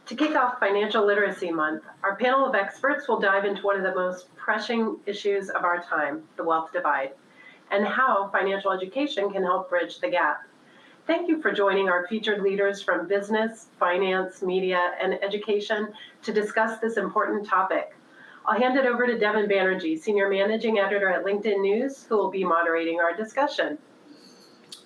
To kick off Financial Literacy Month, our panel of experts will dive into one of the most pressing issues of our time, the wealth divide, and how financial education can help bridge the gap. Thank you for joining our featured leaders from business, finance, media, and education to discuss this important topic. I'll hand it over to Devin Banerjee, Senior Managing Editor at LinkedIn News, who will be moderating our discussion.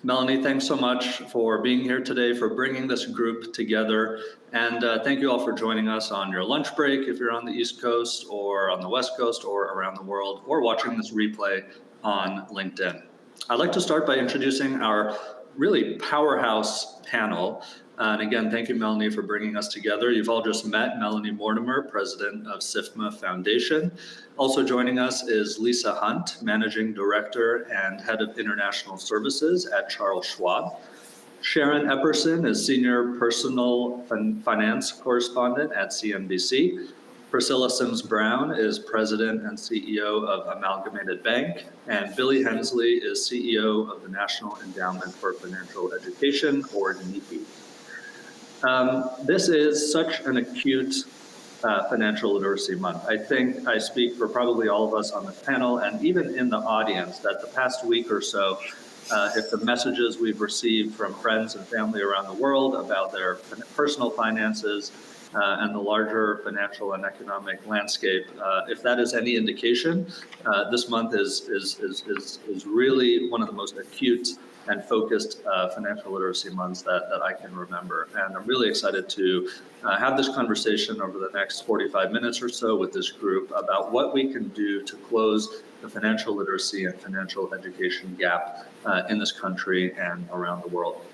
Melanie, thanks so much for being here today, for bringing this group together. And thank you all for joining us on your lunch break, if you're on the East Coast or on the West Coast or around the world, or watching this replay on LinkedIn. I'd like to start by introducing our really powerhouse panel. And again, thank you, Melanie, for bringing us together. You've all just met Melanie Mortimer, President of SIFMA Foundation. Also joining us is Lisa Hunt, Managing Director and Head of International Services at Charles Schwab. Sharon Epperson is Senior Personal Finance Correspondent at CNBC. Priscilla Sims-Brown is President and CEO of Amalgamated Bank. And Billy Hensley is CEO of the National Endowment for Financial Education, or NEFI. This is such an acute Financial Literacy Month. I think I speak for probably all of us on this panel and even in the audience that the past week or so, if the messages we've received from friends and family around the world about their personal finances and the larger financial and economic landscape, if that is any indication, this month is really one of the most acute and focused financial literacy months that I can remember. And I'm really excited to have this conversation over the next 45 minutes or so with this group about what we can do to close the financial literacy and financial education gap in this country and around the world.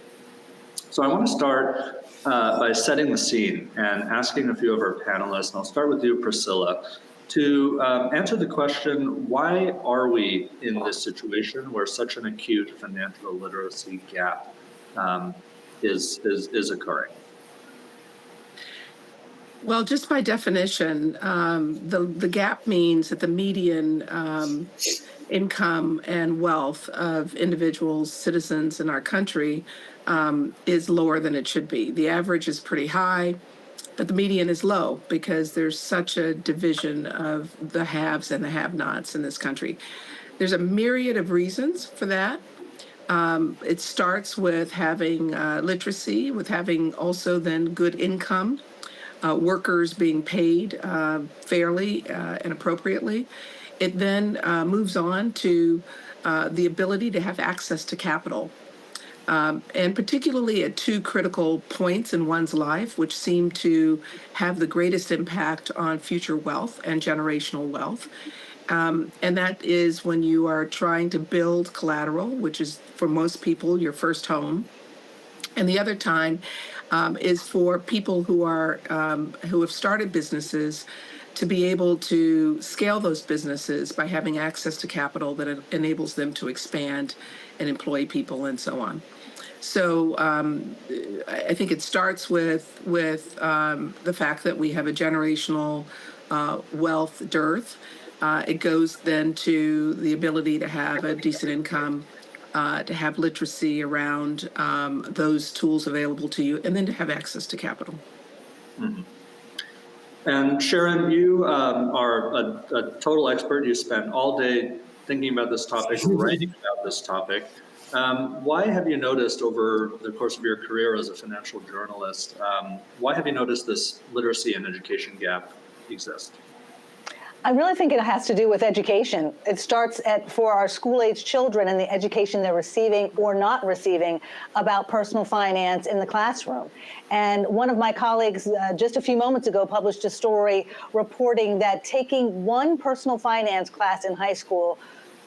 So I want to start by setting the scene and asking a few of our panelists, and I'll start with you, Priscilla, to answer the question, why are we in this situation where such an acute financial literacy gap is occurring? Well, just by definition, the gap means that the median income and wealth of individuals, citizens in our country is lower than it should be. The average is pretty high, but the median is low because there's such a division of the haves and the have-nots in this country. There's a myriad of reasons for that. It starts with having literacy, with having also then good income, workers being paid fairly and appropriately. It then moves on to the ability to have access to capital. And particularly at two critical points in one's life, which seem to have the greatest impact on future wealth and generational wealth. And that is when you are trying to build collateral, which is for most people your first home. And the other time is for people who have started businesses to be able to scale those businesses by having access to capital that enables them to expand and employ people and so on. So I think it starts with the fact that we have a generational wealth dearth. It goes then to the ability to have a decent income, to have literacy around those tools available to you, and then to have access to capital. Mm-hmm. And Sharon, you are a total expert. You spend all day thinking about this topic, writing about this topic. Why have you noticed over the course of your career as a financial journalist, why have you noticed this literacy and education gap exist? I really think it has to do with education. It starts for our school-age children and the education they're receiving or not receiving about personal finance in the classroom. And one of my colleagues just a few moments ago published a story reporting that taking one personal finance class in high school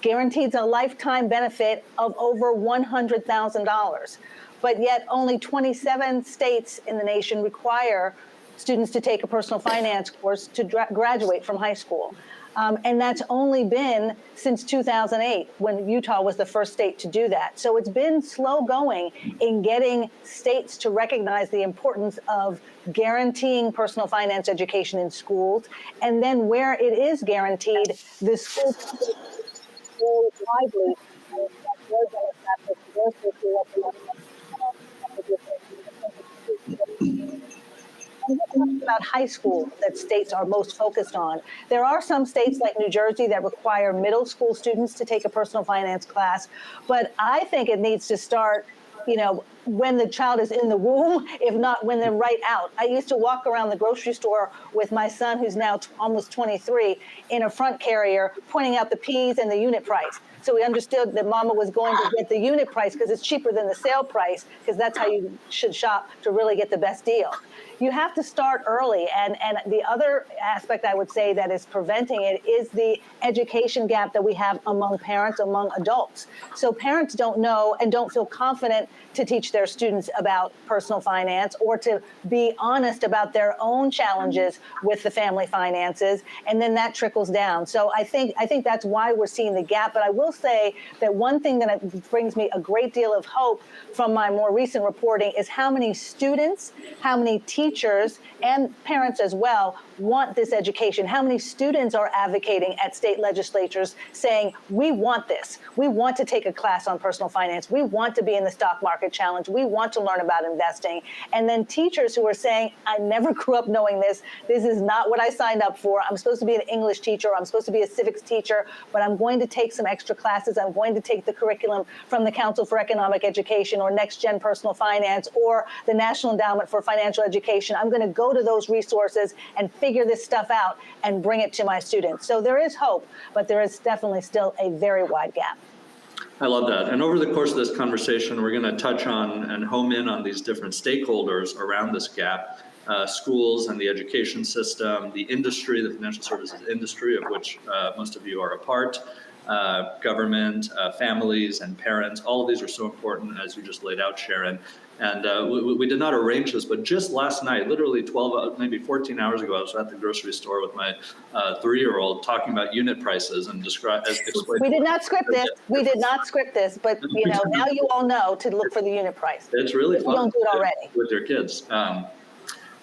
guarantees a lifetime benefit of over $100,000. But yet only 27 states in the nation require students to take a personal finance course to graduate from high school. And that's only been since 2008, when Utah was the first state to do that. So it's been slow going in getting states to recognize the importance of guaranteeing personal finance education in schools. And then where it is guaranteed, the school widely. about high school that states are most focused on. There are some states like New Jersey that require middle school students to take a personal finance class, but I think it needs to start, when the child is in the womb, if not when they're right out. I used to walk around the grocery store with my son, who's now almost 23, in a front carrier, pointing out the P's and the unit price. So we understood that mama was going to get the unit price because it's cheaper than the sale price, because that's how you should shop to really get the best deal. You have to start early. And the other aspect I would say that is preventing it is the education gap that we have among parents, among adults. So parents don't know and don't feel confident to teach their students about personal finance or to be honest about their own challenges with the family finances. And then that trickles down. So I think that's why we're seeing the gap. But I will say that one thing that brings me a great deal of hope from my more recent reporting is how many students, how many teachers, and parents as well want this education. How many students are advocating at state legislatures saying, we want this. We want to take a class on personal finance. We want to be in the stock market challenge. We want to learn about investing. And then teachers who are saying, I never grew up knowing this. This is not what I signed up for. I'm supposed to be an English teacher. I'm supposed to be a civics teacher, but I'm going to take some extra classes. I'm going to take the curriculum from the Council for Economic Education or Next Gen Personal Finance or the National Endowment for Financial Education. I'm going to go to those resources and figure this stuff out and bring it to my students. So there is hope, but there is definitely still a very wide gap. I love that. And over the course of this conversation, we're going to touch on and home in on these different stakeholders around this gap. Schools and the education system, the industry, the financial services industry, of which most of you are a part, government, families, and parents. All of these are so important, as you just laid out, Sharon. And we did not arrange this, but just last night, literally 12, maybe 14 hours ago, I was at the grocery store with my 3-year-old talking about unit prices and explaining. We did not script this. We did not script this, but now you all know to look for the unit price. It's really fun. You don't do it already with your kids.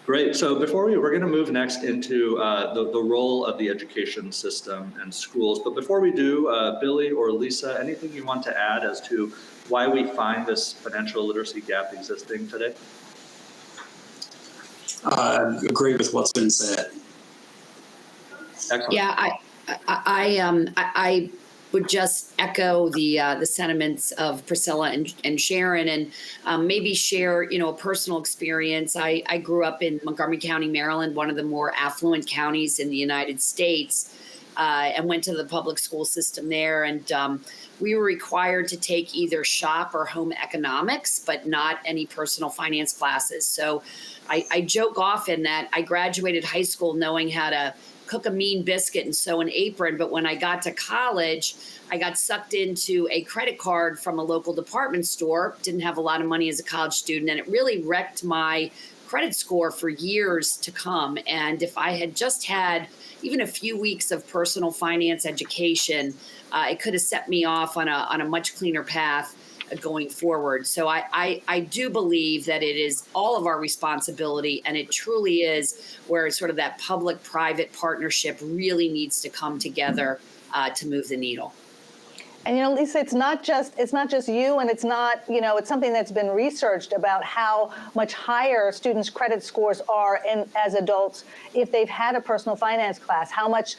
Great. So before we're going to move next into the role of the education system and schools. But before we do, Billy or Lisa, anything you want to add as to why we find this financial literacy gap existing today? Agree with what's been said. Excellent. Yeah, I would just echo the sentiments of Priscilla and Sharon, and maybe share a personal experience. I grew up in Montgomery County, Maryland, one of the more affluent counties in the United States, and went to the public school system there. And we were required to take either shop or home economics, but not any personal finance classes. So I joke often that I graduated high school knowing how to cook a mean biscuit and sew an apron. But when I got to college, I got sucked into a credit card from a local department store, didn't have a lot of money as a college student, and it really wrecked my credit score for years to come. And if I had just had even a few weeks of personal finance education, it could have set me off on a much cleaner path going forward. So I do believe that it is all of our responsibility, and it truly is where sort of that public-private partnership really needs to come together to move the needle. And Lisa, it's not just you, and it's not, it's something that's been researched about how much higher students' credit scores are as adults if they've had a personal finance class, how much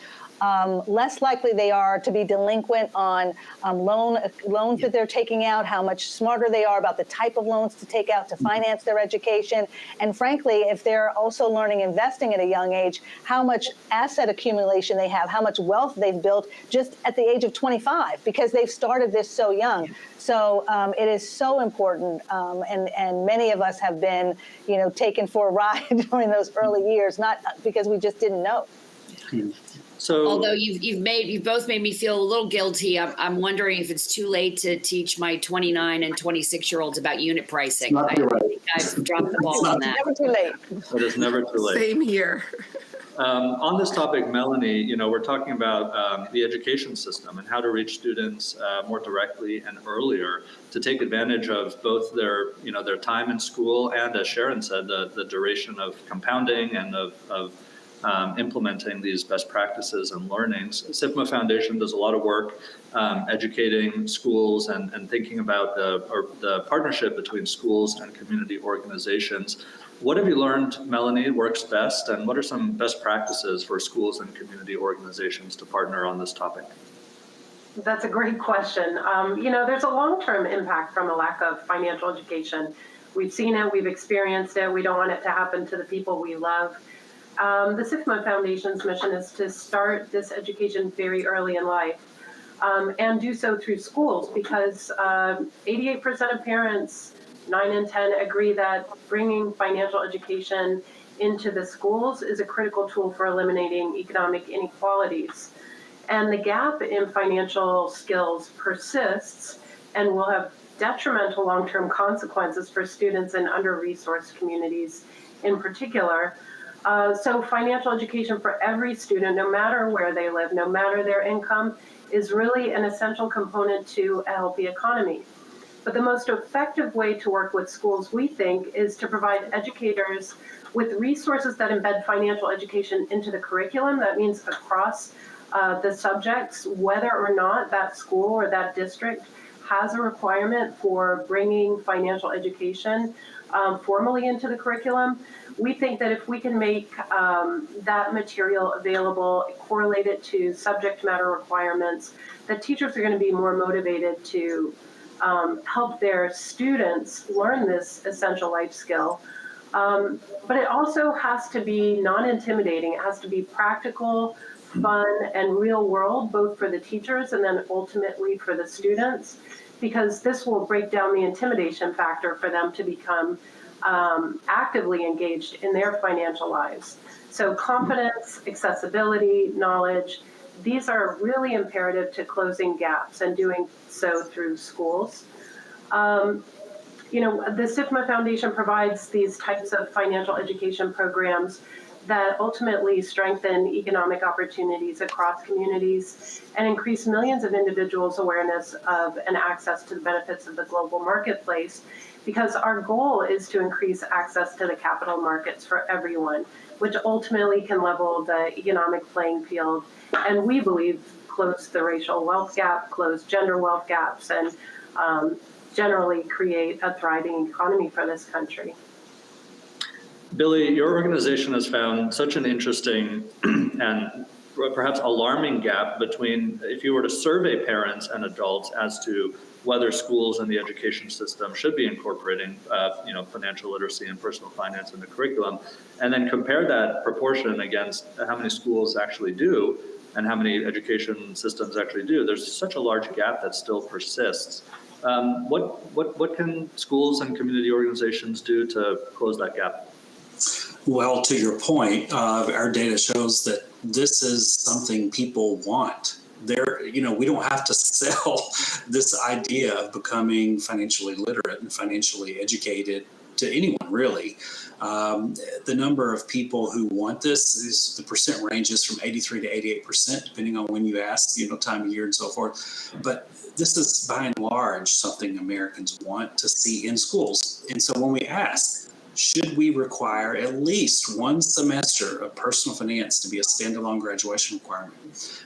less likely they are to be delinquent on loans that they're taking out, how much smarter they are about the type of loans to take out to finance their education. And frankly, if they're also learning investing at a young age, how much asset accumulation they have, how much wealth they've built just at the age of 25, because they've started this so young. So it is so important. And many of us have been, taken for a ride during those early years, not because we just didn't know. So, although you've both made me feel a little guilty, I'm wondering if it's too late to teach my 29 and 26-year-olds about unit pricing. I think I've dropped the ball on that. Never too late. it is never too late. Same here. On this topic, Melanie, we're talking about the education system and how to reach students more directly and earlier to take advantage of both their time in school and, as Sharon said, the duration of compounding and of implementing these best practices and learnings. SIFMA Foundation does a lot of work educating schools and thinking about the partnership between schools and community organizations. What have you learned, Melanie, works best, and what are some best practices for schools and community organizations to partner on this topic? That's a great question. There's a long-term impact from a lack of financial education. We've seen it, we've experienced it, we don't want it to happen to the people we love. The SIFMA Foundation's mission is to start this education very early in life, and do so through schools, because 88% of parents, 9 in 10, agree that bringing financial education into the schools is a critical tool for eliminating economic inequalities. And the gap in financial skills persists and will have detrimental long-term consequences for students in under-resourced communities in particular. So financial education for every student, no matter where they live, no matter their income, is really an essential component to a healthy economy. But the most effective way to work with schools, we think, is to provide educators with resources that embed financial education into the curriculum. That means across the subjects, whether or not that school or that district has a requirement for bringing financial education formally into the curriculum. We think that if we can make that material available, correlate it to subject matter requirements, that teachers are going to be more motivated to help their students learn this essential life skill. But it also has to be non-intimidating. It has to be practical, fun, and real world, both for the teachers and then ultimately for the students, because this will break down the intimidation factor for them to become actively engaged in their financial lives. So confidence, accessibility, knowledge, these are really imperative to closing gaps and doing so through schools. The SIFMA Foundation provides these types of financial education programs that ultimately strengthen economic opportunities across communities and increase millions of individuals' awareness of and access to the benefits of the global marketplace, because our goal is to increase access to the capital markets for everyone, which ultimately can level the economic playing field, and we believe close the racial wealth gap, close gender wealth gaps, and generally create a thriving economy for this country. Billy, your organization has found such an interesting and perhaps alarming gap between, if you were to survey parents and adults as to whether schools and the education system should be incorporating, financial literacy and personal finance in the curriculum, and then compare that proportion against how many schools actually do and how many education systems actually do, there's such a large gap that still persists. What can schools and community organizations do to close that gap? Well, to your point, our data shows that this is something people want. We don't have to sell this idea of becoming financially literate and financially educated to anyone, really. The number of people who want this is, the percent ranges from 83 to 88%, depending on when you ask, time of year and so forth. But this is by and large something Americans want to see in schools. And so when we ask, should we require at least one semester of personal finance to be a standalone graduation requirement?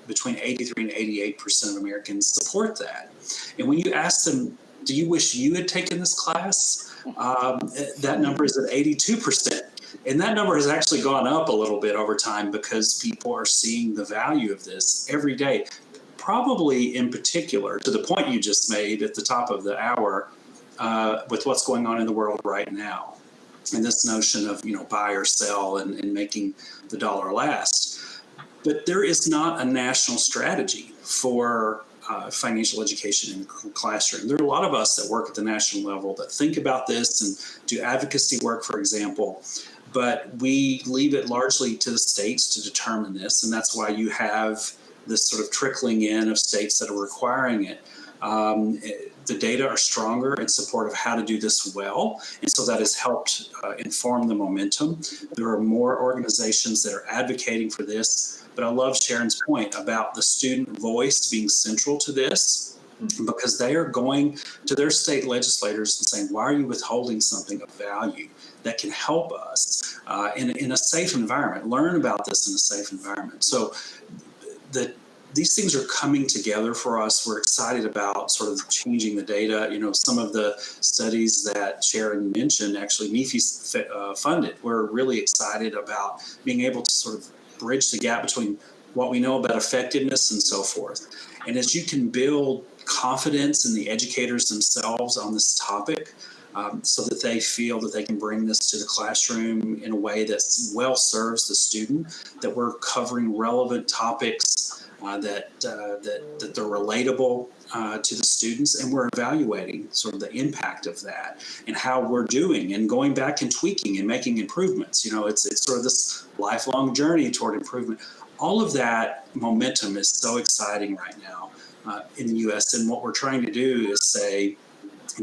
Between 83 and 88% of Americans support that. And when you ask them, do you wish you had taken this class? That number is at 82%. And that number has actually gone up a little bit over time because people are seeing the value of this every day. Probably in particular, to the point you just made at the top of the hour, with what's going on in the world right now, and this notion of buy or sell and making the dollar last. But there is not a national strategy for financial education in the classroom. There are a lot of us that work at the national level that think about this and do advocacy work, for example, but we leave it largely to the states to determine this, and that's why you have this sort of trickling in of states that are requiring it. The data are stronger in support of how to do this well, and so that has helped inform the momentum. There are more organizations that are advocating for this, but I love Sharon's point about the student voice being central to this, because they are going to their state legislators and saying, why are you withholding something of value that can help us in a safe environment? Learn about this in a safe environment. So the these things are coming together for us. We're excited about sort of changing the data. You know, some of the studies that Sharon mentioned, actually MEFI's funded. We're really excited about being able to sort of bridge the gap between what we know about effectiveness and so forth. And as you can build confidence in the educators themselves on this topic, so that they feel that they can bring this to the classroom in a way that well serves the student, that we're covering relevant topics, that they're relatable to the students, and we're evaluating sort of the impact of that and how we're doing and going back and tweaking and making improvements. You know, it's sort of this lifelong journey toward improvement. All of that momentum is so exciting right now in the U.S. And what we're trying to do is say,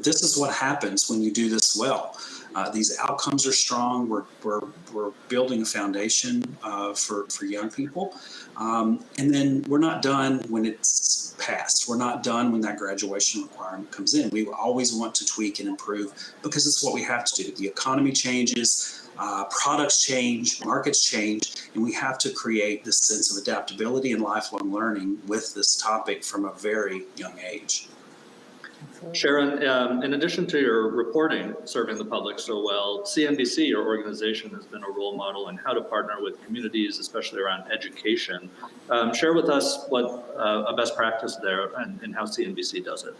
this is what happens when you do this well. These outcomes are strong. We're building a foundation for young people. And then we're not done when it's passed. We're not done when that graduation requirement comes in. We always want to tweak and improve because it's what we have to do. The economy changes, products change, markets change, and we have to create this sense of adaptability and lifelong learning with this topic from a very young age. Sharon, in addition to your reporting serving the public so well, CNBC, your organization, has been a role model in how to partner with communities, especially around education. Share with us what a best practice there and how CNBC does it.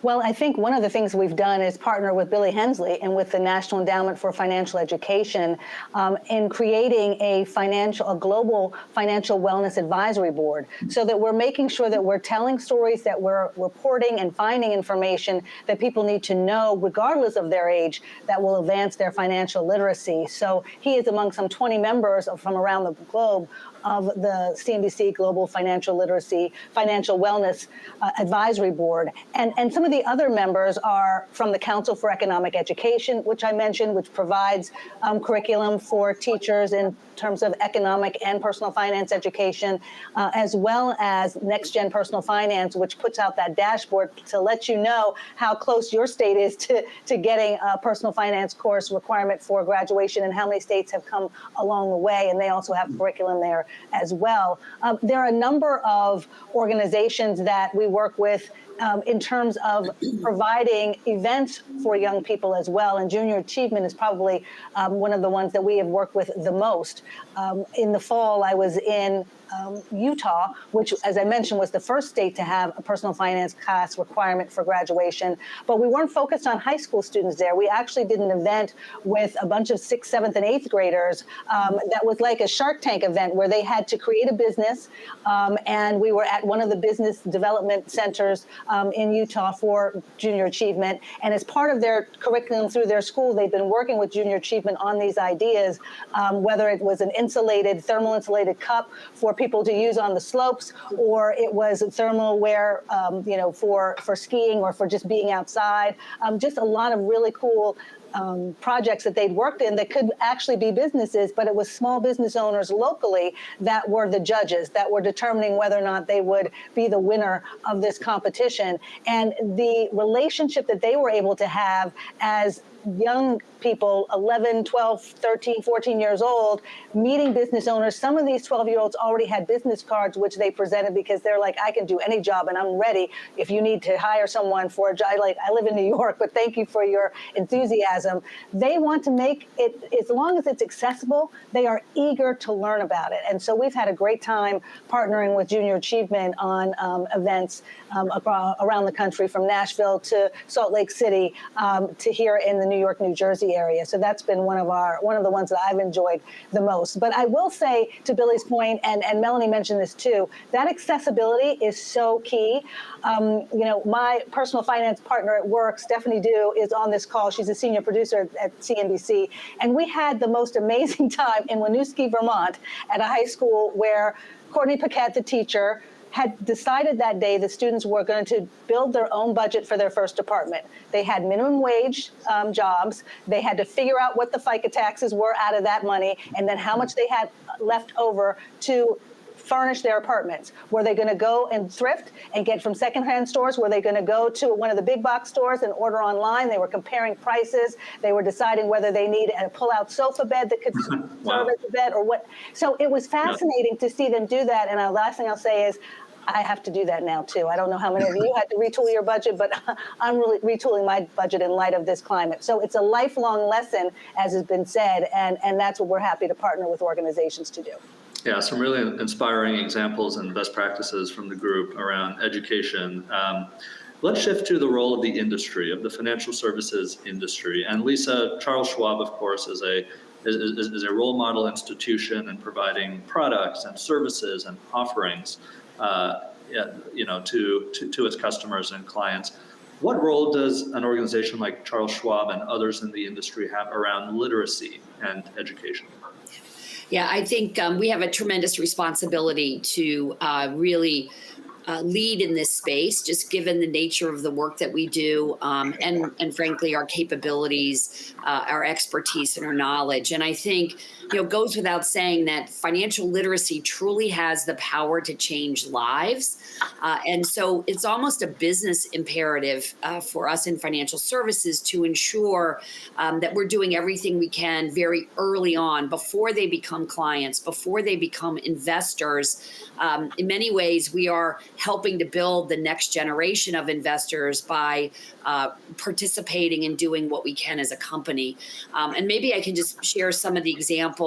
Well, I think one of the things we've done is partner with Billy Hensley and with the National Endowment for Financial Education in creating a global financial wellness advisory board, so that we're making sure that we're telling stories, that we're reporting and finding information that people need to know, regardless of their age, that will advance their financial literacy. So he is among some 20 members from around the globe of the CNBC Global Financial Literacy, Financial Wellness Advisory Board. And some of the other members are from the Council for Economic Education, which I mentioned, which provides curriculum for teachers in terms of economic and personal finance education, as well as Next Gen Personal Finance, which puts out that dashboard to let you know how close your state is to getting a personal finance course requirement for graduation and how many states have come along the way. And they also have curriculum there as well. There are a number of organizations that we work with in terms of providing events for young people as well. And Junior Achievement is probably one of the ones that we have worked with the most. In the fall, I was in Utah, which, as I mentioned, was the first state to have a personal finance class requirement for graduation. But we weren't focused on high school students there. We actually did an event with a bunch of 6th, 7th, and 8th graders that was like a Shark Tank event where they had to create a business. And we were at one of the business development centers in Utah for Junior Achievement. And as part of their curriculum through their school, they've been working with Junior Achievement on these ideas, whether it was an thermal insulated cup for people to use on the slopes, or it was thermal wear, for skiing or for just being outside. Just a lot of really cool projects that they'd worked in that could actually be businesses, but it was small business owners locally that were the judges, that were determining whether or not they would be the winner of this competition. And the relationship that they were able to have as young people, 11, 12, 13, 14 years old, meeting business owners. Some of these 12-year-olds already had business cards, which they presented because they're like, I can do any job and I'm ready if you need to hire someone for a job. Like, I live in New York, but thank you for your enthusiasm. They want to make it, as long as it's accessible, they are eager to learn about it. And so we've had a great time partnering with Junior Achievement on events around the country, from Nashville to Salt Lake City to here in the New York, New Jersey area. So that's been one of the ones that I've enjoyed the most. But I will say, to Billy's point, and Melanie mentioned this too, that accessibility is so key. My personal finance partner at work, Stephanie Dew, is on this call. She's a senior producer at CNBC. And we had the most amazing time in Winooski, Vermont, at a high school where Courtney Paquette, the teacher, had decided that day the students were going to build their own budget for their first apartment. They had minimum wage jobs. They had to figure out what the FICA taxes were out of that money, and then how much they had left over to furnish their apartments. Were they going to go and thrift and get from secondhand stores? Were they going to go to one of the big box stores and order online? They were comparing prices. They were deciding whether they needed a pull-out sofa bed that could serve as a bed or what. So it was fascinating to see them do that. And the last thing I'll say is, I have to do that now too. I don't know how many of you had to retool your budget, but I'm really retooling my budget in light of this climate. So it's a lifelong lesson, as has been said, and that's what we're happy to partner with organizations to do. Yeah, some really inspiring examples and best practices from the group around education. Let's shift to the role of the industry, of the financial services industry. And Lisa, Charles Schwab, of course, is a role model institution in providing products and services and offerings, to its customers and clients. What role does an organization like Charles Schwab and others in the industry have around literacy and education? Yeah, I think we have a tremendous responsibility to really lead in this space, just given the nature of the work that we do, and frankly, our capabilities, our expertise, and our knowledge. And I think, it goes without saying that financial literacy truly has the power to change lives. And so it's almost a business imperative for us in financial services to ensure that we're doing everything we can very early on, before they become clients, before they become investors. In many ways, we are helping to build the next generation of investors by participating and doing what we can as a company. And maybe I can just share some of the examples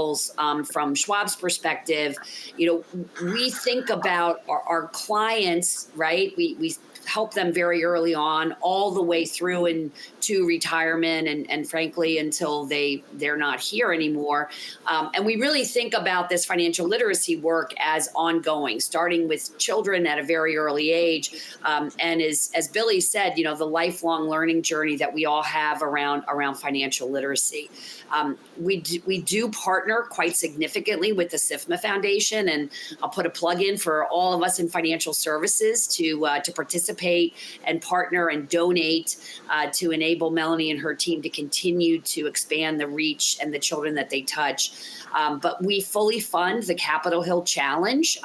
from Schwab's perspective. We think about our clients, right? We help them very early on, all the way through into retirement and frankly, until they're not here anymore. And we really think about this financial literacy work as ongoing, starting with children at a very early age. And as Billy said, the lifelong learning journey that we all have around financial literacy. We do partner quite significantly with the SIFMA Foundation, and I'll put a plug in for all of us in financial services to participate and partner and donate to enable Melanie and her team to continue to expand the reach and the children that they touch. But we fully fund the Capitol Hill Challenge,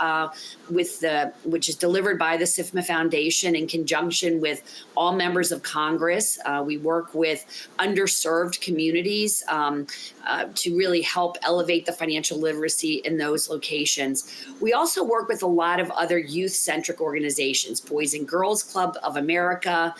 which is delivered by the SIFMA Foundation in conjunction with all members of Congress. We work with underserved communities to really help elevate the financial literacy in those locations. We also work with a lot of other youth-centric organizations, Boys and Girls Club of America,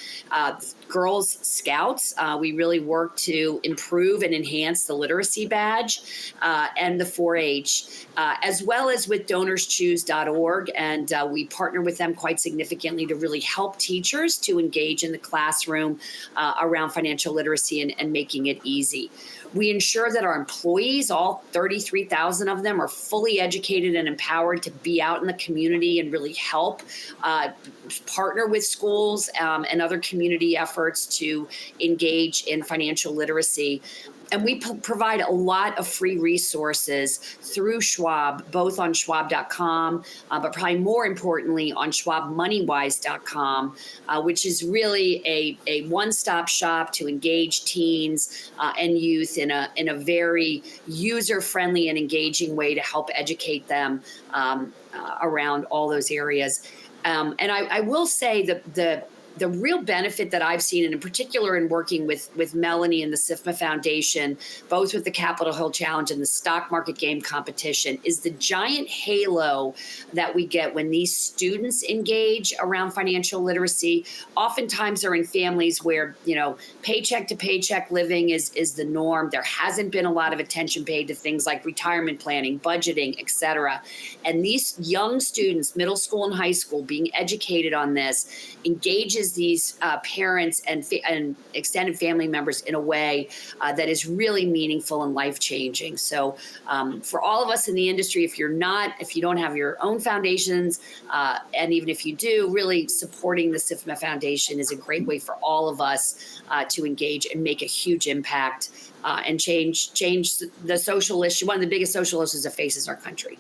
Girls Scouts. We really work to improve and enhance the literacy badge, and the 4-H, as well as with DonorsChoose.org. And we partner with them quite significantly to really help teachers to engage in the classroom around financial literacy and making it easy. We ensure that our employees, all 33,000 of them, are fully educated and empowered to be out in the community and really help partner with schools and other community efforts to engage in financial literacy. And we provide a lot of free resources through Schwab, both on schwab.com, but probably more importantly on schwabmoneywise.com, which is really a one-stop shop to engage teens and youth in a very user-friendly and engaging way to help educate them around all those areas. And I will say that the real benefit that I've seen, and in particular in working with Melanie and the SIFMA Foundation, both with the Capitol Hill Challenge and the stock market game competition, is the giant halo that we get when these students engage around financial literacy. Oftentimes they're in families where, paycheck to paycheck living is the norm. There hasn't been a lot of attention paid to things like retirement planning, budgeting, et cetera. And these young students, middle school and high school, being educated on this engages these parents and extended family members in a way that is really meaningful and life-changing. So for all of us in the industry, if you don't have your own foundations, and even if you do, really supporting the SIFMA Foundation is a great way for all of us to engage and make a huge impact and change the social issue, one of the biggest social issues that faces our country.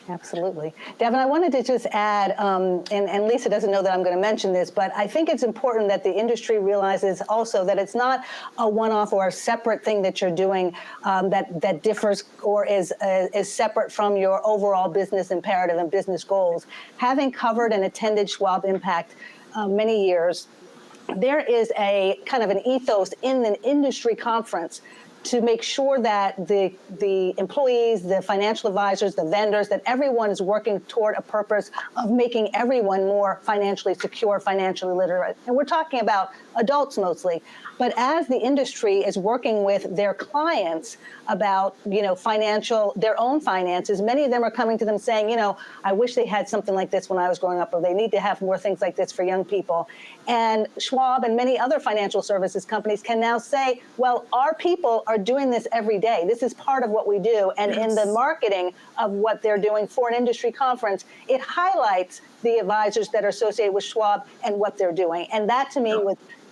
Absolutely. Devin, I wanted to just add, and Lisa doesn't know that I'm going to mention this, but I think it's important that the industry realizes also that it's not a one-off or a separate thing that you're doing that differs or is separate from your overall business imperative and business goals. Having covered and attended Schwab Impact many years, there is a kind of an ethos in an industry conference to make sure that the employees, the financial advisors, the vendors, that everyone is working toward a purpose of making everyone more financially secure, financially literate. And we're talking about adults mostly. But as the industry is working with their clients about, their own finances, many of them are coming to them saying, I wish they had something like this when I was growing up, or they need to have more things like this for young people. And Schwab and many other financial services companies can now say, well, our people are doing this every day. This is part of what we do. And in the marketing of what they're doing for an industry conference, it highlights the advisors that are associated with Schwab and what they're doing. And that, to me,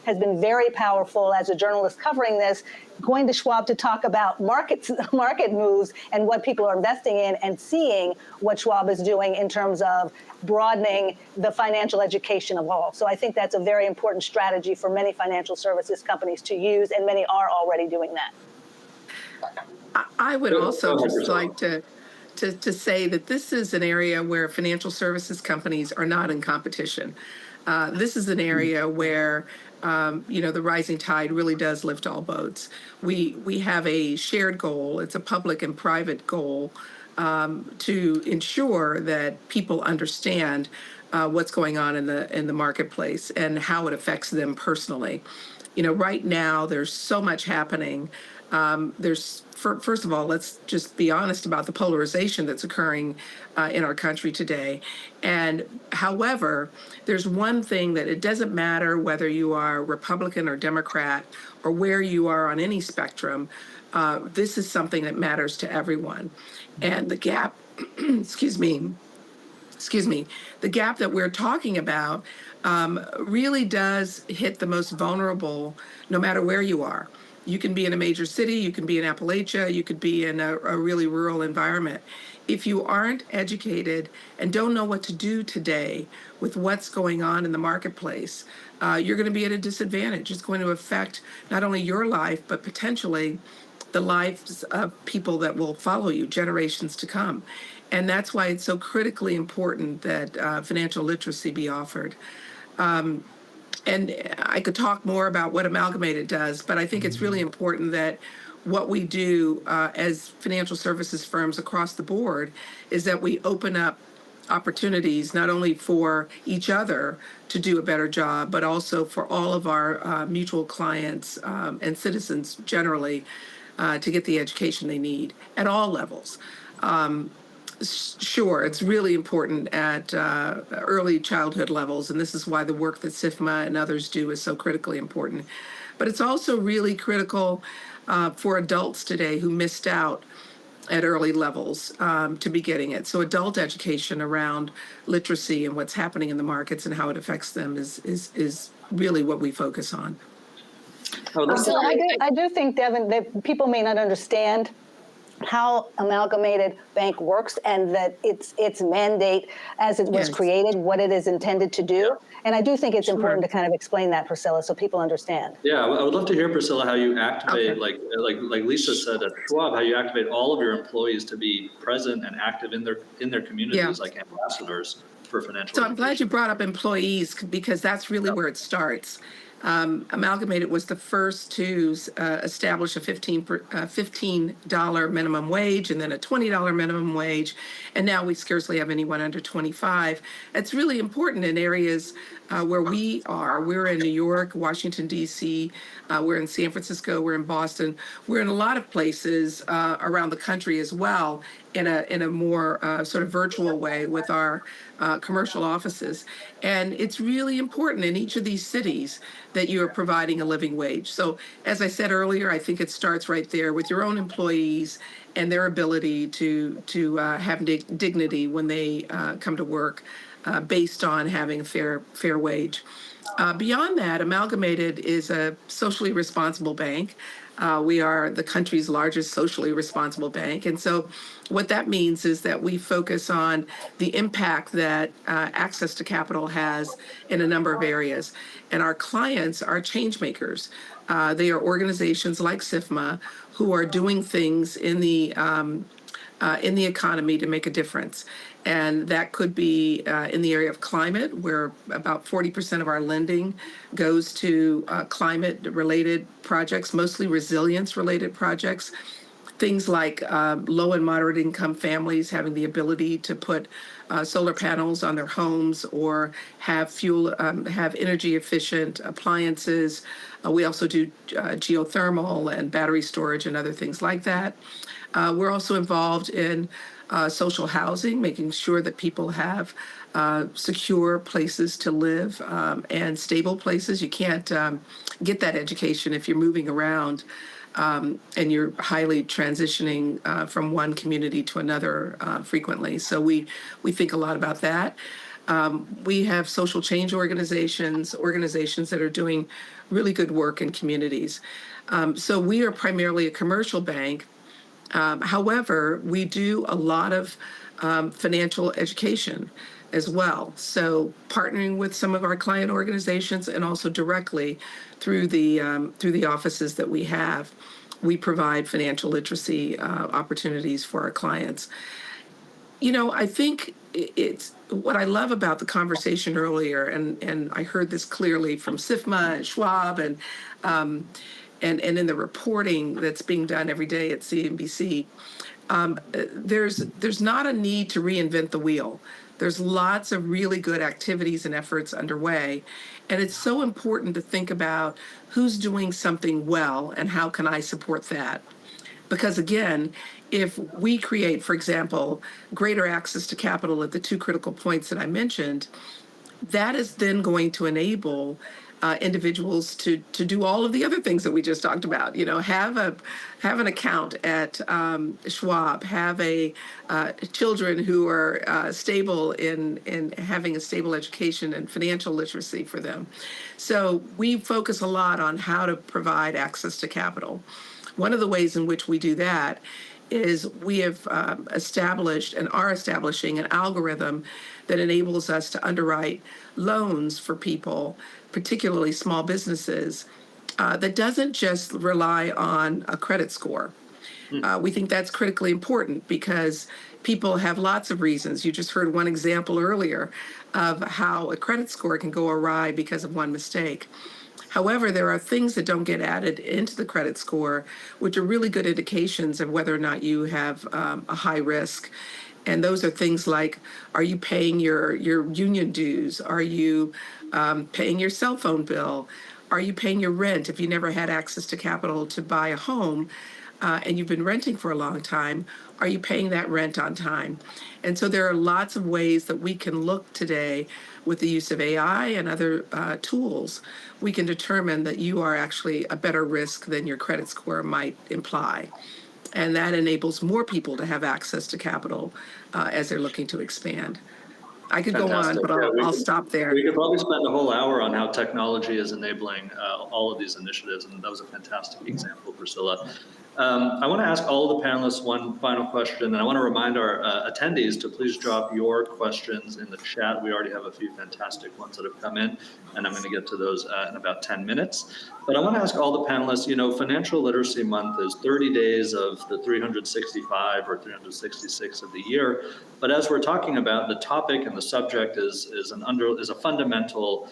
has been very powerful as a journalist covering this, going to Schwab to talk about market moves and what people are investing in, and seeing what Schwab is doing in terms of broadening the financial education of all. So I think that's a very important strategy for many financial services companies to use, and many are already doing that. I would also just like to say that this is an area where financial services companies are not in competition. This is an area where the rising tide really does lift all boats. We have a shared goal. It's a public and private goal to ensure that people understand what's going on in the marketplace and how it affects them personally. Right now there's so much happening. First of all, let's just be honest about the polarization that's occurring in our country today. And however, there's one thing that it doesn't matter whether you are Republican or Democrat or where you are on any spectrum. This is something that matters to everyone. And the gap, excuse me, the gap that we're talking about really does hit the most vulnerable, no matter where you are. You can be in a major city, you can be in Appalachia, you could be in a really rural environment. If you aren't educated and don't know what to do today with what's going on in the marketplace, you're going to be at a disadvantage. It's going to affect not only your life, but potentially the lives of people that will follow you, generations to come. And that's why it's so critically important that financial literacy be offered. And I could talk more about what Amalgamated does, but I think it's really important that what we do as financial services firms across the board is that we open up opportunities not only for each other to do a better job, but also for all of our mutual clients and citizens generally to get the education they need at all levels. Sure, it's really important at early childhood levels, and this is why the work that SIFMA and others do is so critically important. But it's also really critical for adults today who missed out at early levels to be getting it. So adult education around literacy and what's happening in the markets and how it affects them is really what we focus on. So I do think, Devin, that people may not understand how Amalgamated Bank works and that its mandate as it was created, what it is intended to do. Yeah. And I do think it's important to kind of explain that, Priscilla, so people understand. Yeah, I would love to hear, Priscilla, how you activate, like Lisa said at Schwab, how you activate all of your employees to be present and active in their communities, like ambassadors for financial. So I'm glad you brought up employees, because that's really where it starts. Amalgamated was the first to establish a $15 minimum wage and then a $20 minimum wage. And now we scarcely have anyone under 25. It's really important in areas where we are. We're in New York, Washington, D.C., we're in San Francisco, we're in Boston. We're in a lot of places around the country as well in a more sort of virtual way with our commercial offices. And it's really important in each of these cities that you are providing a living wage. So as I said earlier, I think it starts right there with your own employees and their ability to have dignity when they come to work based on having a fair wage. Beyond that, Amalgamated is a socially responsible bank. We are the country's largest socially responsible bank. And so what that means is that we focus on the impact that access to capital has in a number of areas. And our clients are change makers. They are organizations like SIFMA who are doing things in the in the economy to make a difference. And that could be in the area of climate, where about 40% of our lending goes to climate-related projects, mostly resilience-related projects. Things like low and moderate income families having the ability to put solar panels on their homes or have have energy efficient appliances. We also do geothermal and battery storage and other things like that. We're also involved in social housing, making sure that people have secure places to live and stable places. You can't get that education if you're moving around and you're highly transitioning from one community to another frequently. So we think a lot about that. We have social change organizations that are doing really good work in communities. So we are primarily a commercial bank. However, we do a lot of financial education as well. So partnering with some of our client organizations and also directly through the offices that we have, we provide financial literacy opportunities for our clients. You know, I think it's what I love about the conversation earlier, and I heard this clearly from SIFMA and Schwab and in the reporting that's being done every day at CNBC. There's not a need to reinvent the wheel. There's lots of really good activities and efforts underway. And it's so important to think about who's doing something well and how can I support that? Because again, if we create, for example, greater access to capital at the two critical points that I mentioned, that is then going to enable individuals to do all of the other things that we just talked about. You know, have an account at Schwab, have children who are stable in having a stable education and financial literacy for them. So we focus a lot on how to provide access to capital. One of the ways in which we do that is we have established and are establishing an algorithm that enables us to underwrite loans for people, particularly small businesses, that doesn't just rely on a credit score. We think that's critically important because people have lots of reasons. You just heard one example earlier of how a credit score can go awry because of one mistake. However, there are things that don't get added into the credit score, which are really good indications of whether or not you have a high risk. And those are things like, are you paying your union dues? Are you paying your cell phone bill? Are you paying your rent? If you never had access to capital to buy a home and you've been renting for a long time, are you paying that rent on time? And so there are lots of ways that we can look today with the use of AI and other tools. We can determine that you are actually a better risk than your credit score might imply. And that enables more people to have access to capital as they're looking to expand. I could Fantastic. go on, but I'll stop there. We could probably spend a whole hour on how technology is enabling all of these initiatives, and that was a fantastic example, Priscilla. I want to ask all of the panelists one final question, and I want to remind our attendees to please drop your questions in the chat. We already have a few fantastic ones that have come in, and I'm going to get to those in about 10 minutes. But I want to ask all the panelists, you know, Financial Literacy Month is 30 days of the 365 or 366 of the year. But as we're talking about, the topic and the subject is a fundamental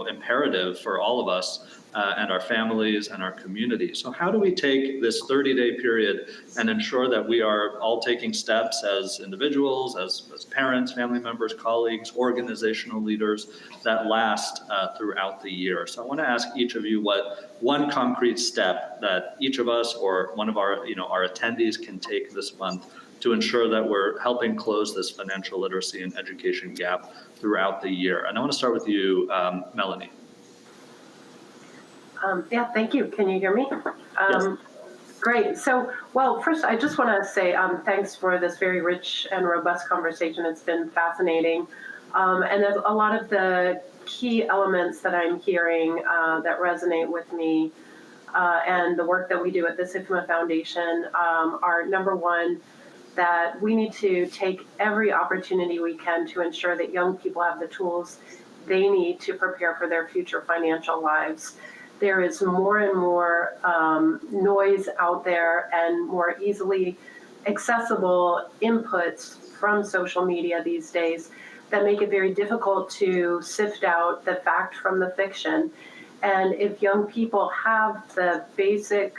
imperative for all of us and our families and our community. So how do we take this 30-day period and ensure that we are all taking steps as individuals, as parents, family members, colleagues, organizational leaders that last throughout the year? So I want to ask each of you what one concrete step that each of us or one of our attendees can take this month to ensure that we're helping close this financial literacy and education gap throughout the year. And I want to start with you, Melanie. Yeah, thank you. Can you hear me? Yes. Great. So, well, first, I just want to say thanks for this very rich and robust conversation. It's been fascinating. And there's a lot of the key elements that I'm hearing that resonate with me and the work that we do at the SIFMA Foundation are, number one, that we need to take every opportunity we can to ensure that young people have the tools they need to prepare for their future financial lives. there is more and more noise out there and more easily accessible inputs from social media these days that make it very difficult to sift out the fact from the fiction. And if young people have the basic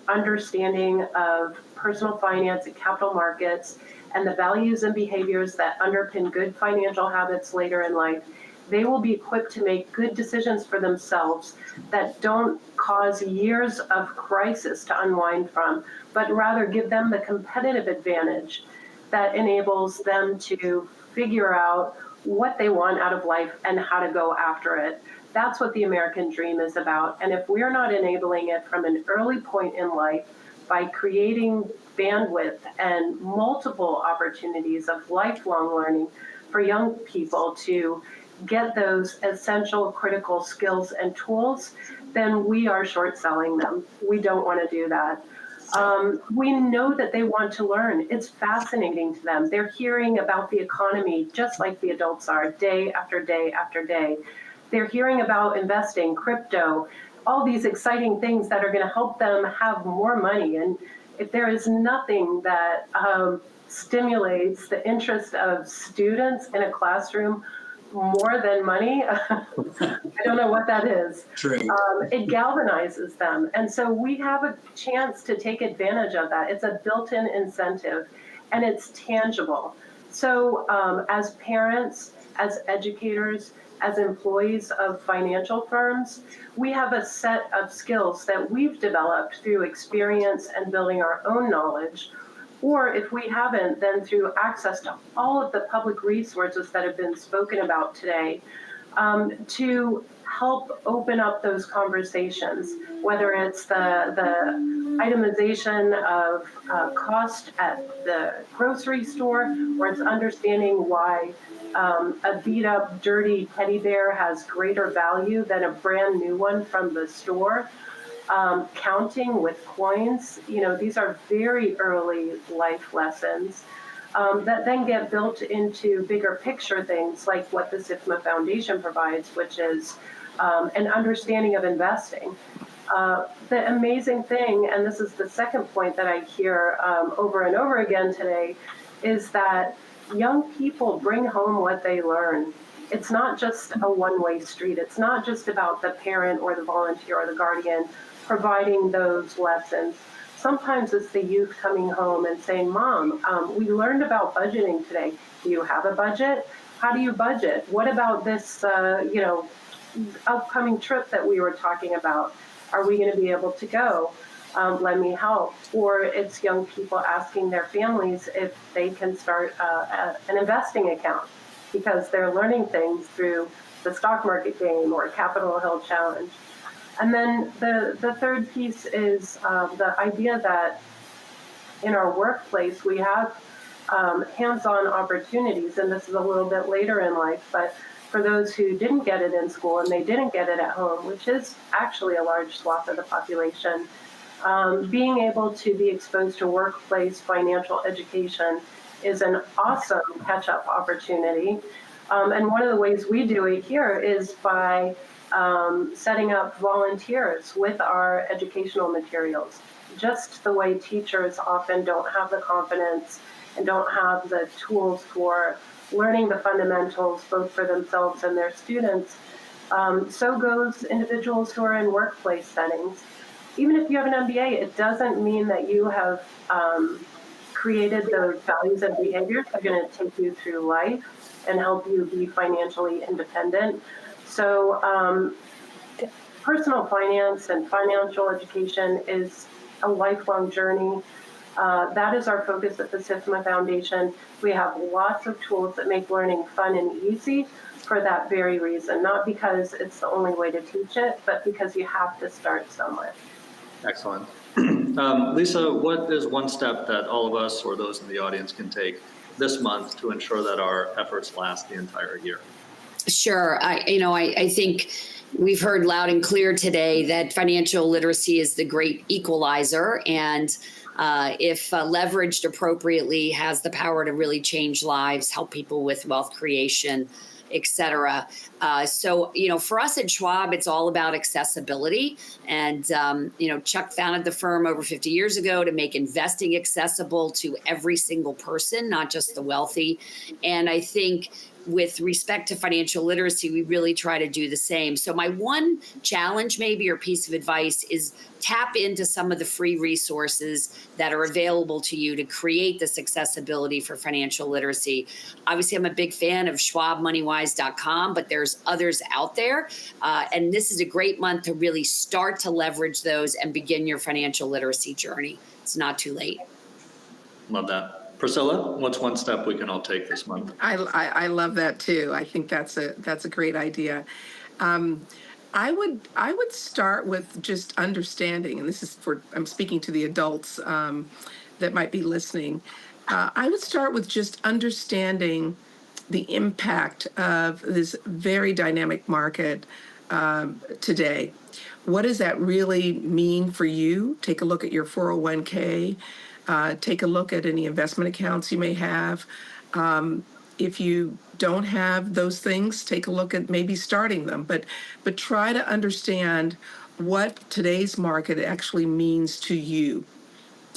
understanding of personal finance and capital markets and the values and behaviors that underpin good financial habits later in life, they will be equipped to make good decisions for themselves that don't cause years of crisis to unwind from, but rather give them the competitive advantage that enables them to figure out what they want out of life and how to go after it. That's what the American dream is about. And if we're not enabling it from an early point in life by creating bandwidth and multiple opportunities of lifelong learning for young people to get those essential critical skills and tools, then we are short selling them. We don't want to do that. We know that they want to learn. It's fascinating to them. They're hearing about the economy just like the adults are, day after day after day. They're hearing about investing, crypto, all these exciting things that are going to help them have more money. And if there is nothing that stimulates the interest of students in a classroom more than money, I don't know what that is. True. It galvanizes them. And so we have a chance to take advantage of that. It's a built-in incentive and it's tangible. So as parents, as educators, as employees of financial firms, we have a set of skills that we've developed through experience and building our own knowledge. Or if we haven't, then through access to all of the public resources that have been spoken about today, to help open up those conversations, whether it's the itemization of cost at the grocery store, or it's understanding why a beat up, dirty teddy bear has greater value than a brand new one from the store. Counting with coins, these are very early life lessons that then get built into bigger picture things like what the SIFMA Foundation provides, which is an understanding of investing. The amazing thing, and this is the second point that I hear over and over again today, is that young people bring home what they learn. It's not just a one-way street. It's not just about the parent or the volunteer or the guardian providing those lessons. Sometimes it's the youth coming home and saying, Mom, we learned about budgeting today. Do you have a budget? How do you budget? What about this, upcoming trip that we were talking about? Are we going to be able to go? Let me help. Or it's young people asking their families if they can start an investing account because they're learning things through the stock market game or Capitol Hill Challenge. And then the third piece is the idea that in our workplace we have hands-on opportunities, and this is a little bit later in life, but for those who didn't get it in school and they didn't get it at home, which is actually a large swath of the population, being able to be exposed to workplace financial education is an awesome catch-up opportunity. And one of the ways we do it here is by setting up volunteers with our educational materials, just the way teachers often don't have the confidence and don't have the tools for learning the fundamentals both for themselves and their students. So goes individuals who are in workplace settings. Even if you have an MBA, it doesn't mean that you have created those values and behaviors that are going to take you through life and help you be financially independent. So personal finance and financial education is a lifelong journey. That is our focus at the SIFMA Foundation. We have lots of tools that make learning fun and easy for that very reason, not because it's the only way to teach it, but because you have to start somewhere. Excellent. Lisa, what is one step that all of us or those in the audience can take this month to ensure that our efforts last the entire year? Sure. I think we've heard loud and clear today that financial literacy is the great equalizer, and if leveraged appropriately, has the power to really change lives, help people with wealth creation, et cetera. So, for us at Schwab, it's all about accessibility. And, Chuck founded the firm over 50 years ago to make investing accessible to every single person, not just the wealthy. And I think with respect to financial literacy, we really try to do the same. So my one challenge maybe or piece of advice is tap into some of the free resources that are available to you to create this accessibility for financial literacy. Obviously, I'm a big fan of schwabmoneywise.com, but there's others out there. And this is a great month to really start to leverage those and begin your financial literacy journey. It's not too late. Love that. Priscilla, what's one step we can all take this month? I love that too. I think that's a great idea. I would start with just understanding, and this is I'm speaking to the adults that might be listening. I would start with just understanding the impact of this very dynamic market today. What does that really mean for you? Take a look at your 401k. Take a look at any investment accounts you may have. If you don't have those things, take a look at maybe starting them. But try to understand what today's market actually means to you.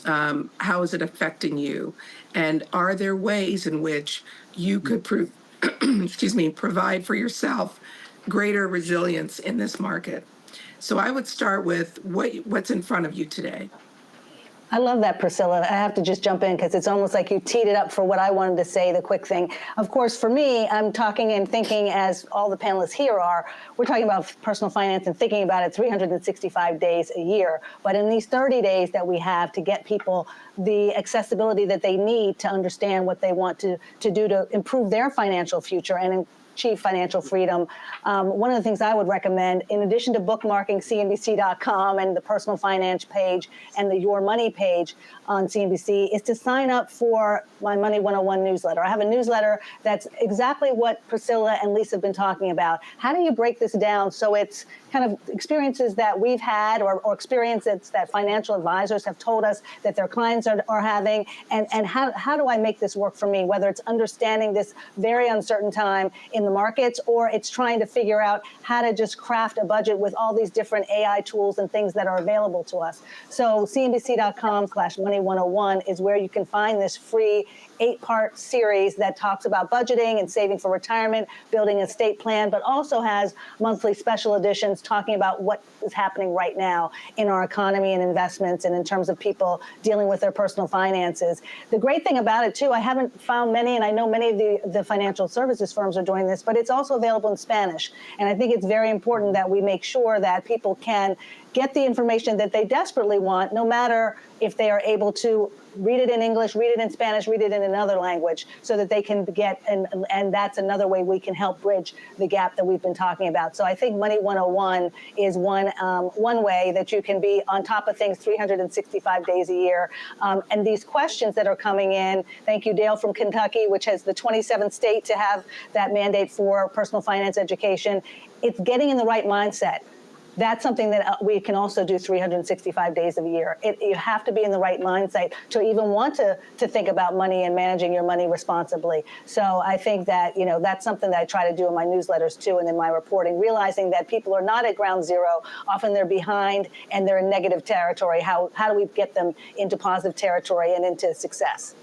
How is it affecting you? And are there ways in which you could provide for yourself greater resilience in this market? So I would start with what's in front of you today. I love that, Priscilla. I have to just jump in because it's almost like you teed it up for what I wanted to say, the quick thing. Of course, for me, I'm talking and thinking, as all the panelists here are, we're talking about personal finance and thinking about it 365 days a year. But in these 30 days that we have to get people the accessibility that they need to understand what they want to do to improve their financial future and achieve financial freedom. One of the things I would recommend, in addition to bookmarking CNBC.com and the personal finance page and the Your Money page on CNBC, is to sign up for my Money 101 newsletter. I have a newsletter that's exactly what Priscilla and Lisa have been talking about. How do you break this down so it's kind of experiences that we've had or experiences that financial advisors have told us that their clients are having, and how do I make this work for me, whether it's understanding this very uncertain time in the markets, or it's trying to figure out how to just craft a budget with all these different AI tools and things that are available to us. So CNBC.com/Money101 is where you can find this free 8-part series that talks about budgeting and saving for retirement, building an estate plan, but also has monthly special editions talking about what is happening right now in our economy and investments and in terms of people dealing with their personal finances. The great thing about it, too, I haven't found many, and I know many of the financial services firms are doing this, but it's also available in Spanish. And I think it's very important that we make sure that people can get the information that they desperately want, no matter if they are able to read it in English, read it in Spanish, read it in another language, so that they can get, and that's another way we can help bridge the gap that we've been talking about. So I think Money 101 is one way that you can be on top of things 365 days a year. And these questions that are coming in, thank you, Dale from Kentucky, which has the 27th state to have that mandate for personal finance education. It's getting in the right mindset. That's something that we can also do 365 days of a year. You have to be in the right mindset to even want to think about money and managing your money responsibly. So I think that, that's something that I try to do in my newsletters too and in my reporting, realizing that people are not at ground zero. Often they're behind and they're in negative territory. How do we get them into positive territory and into success?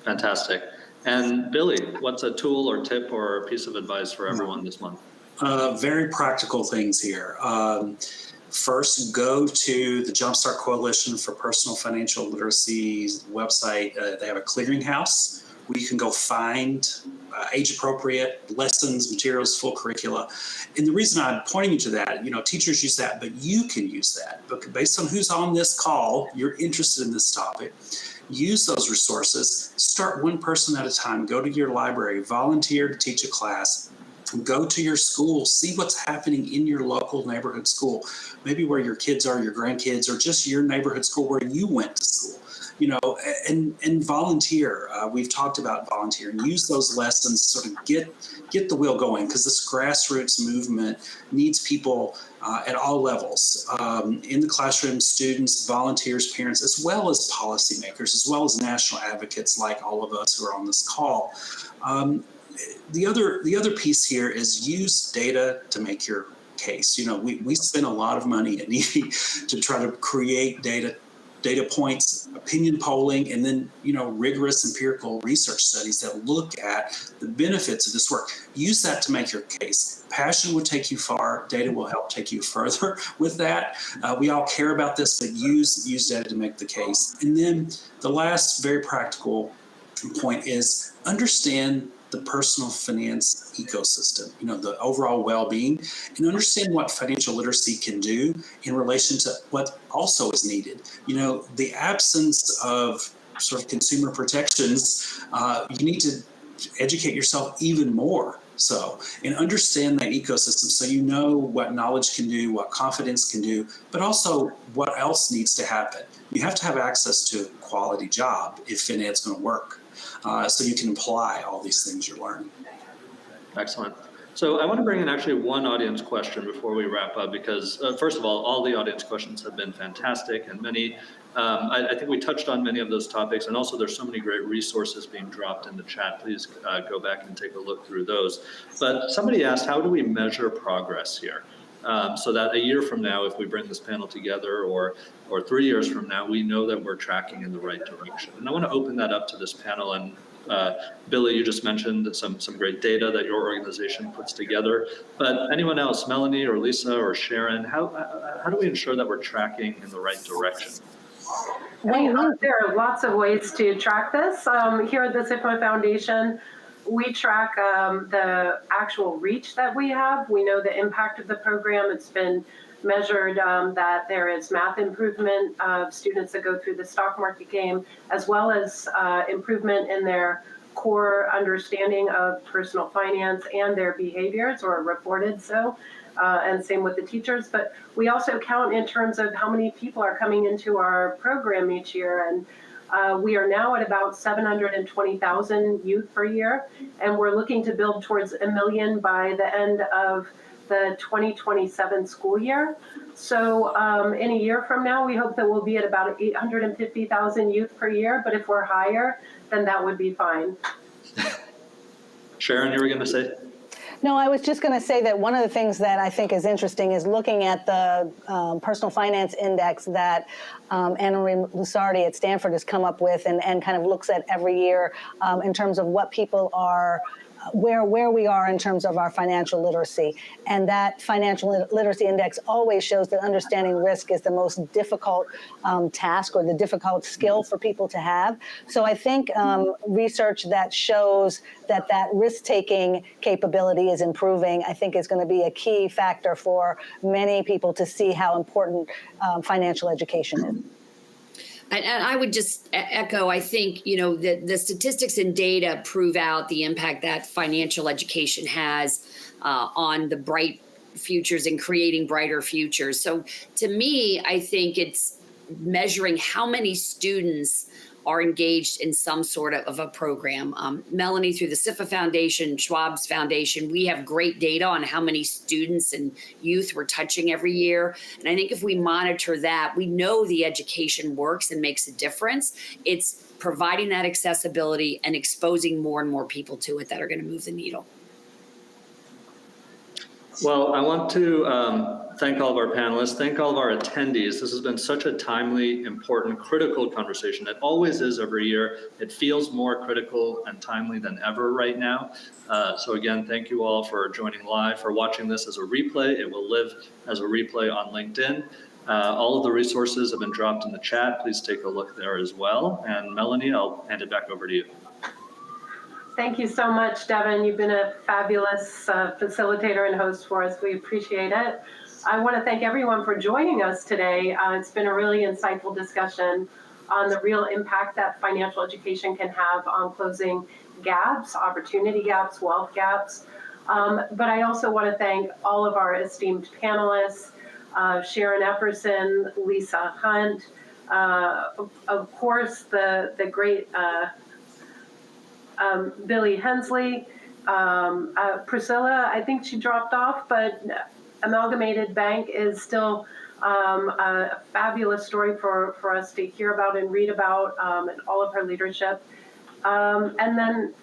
Fantastic. And Billy, what's a tool or tip or a piece of advice for everyone this month? Very practical things here. First, go to the Jumpstart Coalition for Personal Financial Literacy website. They have a clearinghouse where you can go find age-appropriate lessons, materials, full curricula. And the reason I'm pointing you to that, teachers use that, but you can use that. But based on who's on this call, you're interested in this topic. Use those resources. Start one person at a time. Go to your library. Volunteer to teach a class. Go to your school, see what's happening in your local neighborhood school, maybe where your kids are, your grandkids, or just your neighborhood school where you went to school, and volunteer. We've talked about volunteering. Use those lessons to sort of get the wheel going, because this grassroots movement needs people at all levels, in the classroom, students, volunteers, parents, as well as policymakers, as well as national advocates like all of us who are on this call. the other piece here is use data to make your case. We spend a lot of money at Navy to try to create data points, opinion polling, and then rigorous empirical research studies that look at the benefits of this work. Use that to make your case. Passion will take you far. Data will help take you further with that. We all care about this, but use data to make the case. And then the last very practical point is understand the personal finance ecosystem, the overall well-being, and understand what financial literacy can do in relation to what also is needed. The absence of sort of consumer protections, you need to educate yourself even more so, and understand that ecosystem so you know what knowledge can do, what confidence can do, but also what else needs to happen. You have to have access to a quality job if FinEd's going to work. So you can apply all these things you're learning. Excellent. So I want to bring in actually one audience question before we wrap up, because first of all the audience questions have been fantastic, and many, I think we touched on many of those topics, and also there's so many great resources being dropped in the chat. Please go back and take a look through those. But somebody asked, how do we measure progress here? So that a year from now, if we bring this panel together, or 3 years from now, we know that we're tracking in the right direction. And I want to open that up to this panel. And Billy, you just mentioned some great data that your organization puts together. But anyone else, Melanie or Lisa or Sharon, how do we ensure that we're tracking in the right direction? There are lots of ways to track this. Here at the SIFMA Foundation, we track the actual reach that we have. We know the impact of the program. It's been measured that there is math improvement of students that go through the stock market game, as well as improvement in their core understanding of personal finance and their behaviors, or reported so, and same with the teachers. But we also count in terms of how many people are coming into our program each year. And we are now at about 720,000 youth per year, and we're looking to build towards 1 million by the end of the 2027 school year. So in a year from now, we hope that we'll be at about 850,000 youth per year, but if we're higher, then that would be fine. Sharon, you were going to say? No, I was just going to say that one of the things that I think is interesting is looking at the personal finance index that Anna-Marie Lusardi at Stanford has come up with, and kind of looks at every year in terms of what people are, where we are in terms of our financial literacy. And that financial literacy index always shows that understanding risk is the most difficult task, or the difficult skill for people to have. So I think research that shows that risk-taking capability is improving, I think is going to be a key factor for many people to see how important financial education is. And I would just echo, I think, the statistics and data prove out the impact that financial education has on the bright futures and creating brighter futures. So to me, I think it's measuring how many students are engaged in some sort of a program. Melanie, through the SIFMA Foundation, Schwab's Foundation, we have great data on how many students and youth we're touching every year. And I think if we monitor that, we know the education works and makes a difference. It's providing that accessibility and exposing more and more people to it that are going to move the needle. Well, I want to thank all of our panelists, thank all of our attendees. This has been such a timely, important, critical conversation. It always is every year. It feels more critical and timely than ever right now. So again, thank you all for joining live, for watching this as a replay. It will live as a replay on LinkedIn. All of the resources have been dropped in the chat. Please take a look there as well. And Melanie, I'll hand it back over to you. Thank you so much, Devin. You've been a fabulous facilitator and host for us. We appreciate it. I want to thank everyone for joining us today. It's been a really insightful discussion on the real impact that financial education can have on closing gaps, opportunity gaps, wealth gaps. But I also want to thank all of our esteemed panelists, Sharon Epperson, Lisa Hunt, of course, the great Billy Hensley, Priscilla, I think she dropped off, but Amalgamated Bank is still a fabulous story for us to hear about and read about, and all of her leadership. And then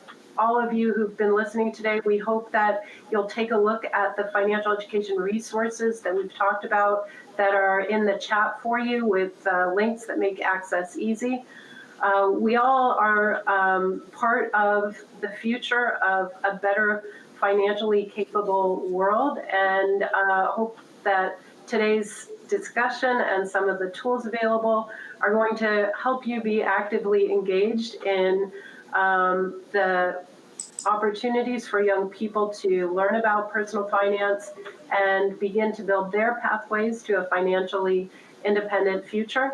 all of you who've been listening today. We hope that you'll take a look at the financial education resources that we've talked about that are in the chat for you with links that make access easy. We all are part of the future of a better financially capable world, and hope that today's discussion and some of the tools available are going to help you be actively engaged in the opportunities for young people to learn about personal finance and begin to build their pathways to a financially independent future.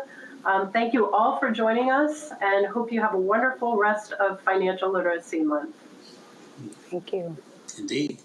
Thank you all for joining us, and hope you have a wonderful rest of Financial Literacy Month. Thank you. Indeed.